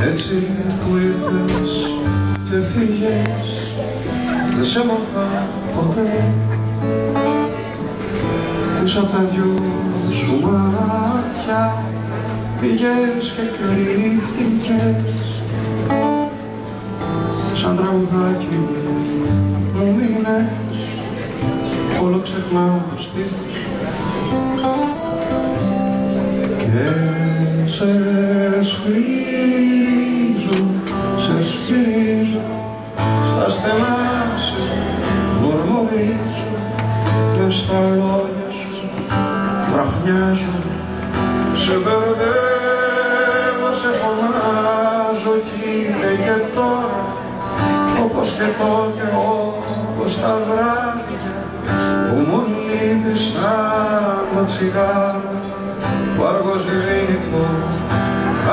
Έτσι που ήρθες και φύγες, δεν σε έμαθα ποτέ. Πίσω απ' τα δυο σου μάτια πήγες και κρύφτηκες. Σαν τραγουδάκι μου μείνες, όλο ξεχνάω το στήθος και σε σφυρίζω, σε σφυρίζω, στα στενά σου μορμωρίζω και στα λόγια σου βραχνιάζω. Σε μπερδεύω, σε φωνάζω κι είναι και τώρα όπως και τότε, όπως τα βράδια που μου λείπεις σαν το τσιγάρο που αργοσβήνει το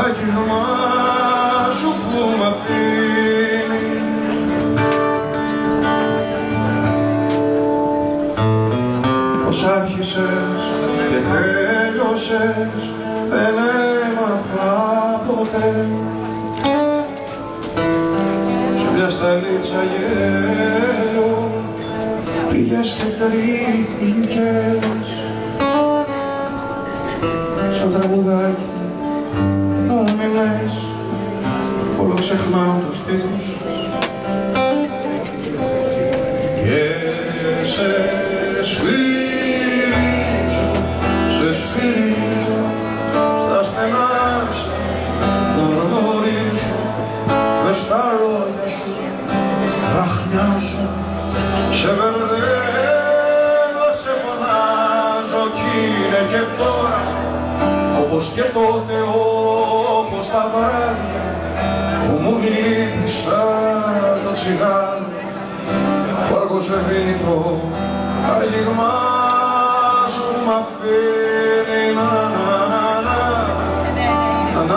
άγγιγμά σου που μ' αφήνει. Πως άρχισες και τέλειωσες δεν έμαθα ποτέ. Σε μια σταλίτσα γέλιο πήγες και κρύφτηκες. Σαν τραγουδάκι μου μείνες, όλο ξεχνάω το στήθος και σε σφυρίζω, σε σφυρίζω, στα στενά σου μορμωρίζω, μες στα λόγια σου βραχνιάζω. Σε μπερδεύω, σε φωνάζω κι είναι και τώρα όπως και τότε, όπως τα βράδια που μου λείπεις σαν το τσιγάρο που αργοσβήνει το άγγιγμά σου μ' αφήνει. Να να να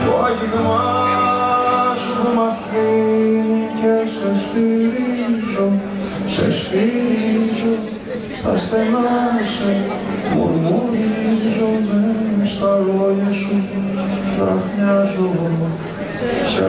το άγγιγμά σου μ' αφήνει και σε σφυρίζω, σε σφυρίζω, στα στενά σε μουρμουρίζω, μες στα λόγια σου βραχνιάζω. Σε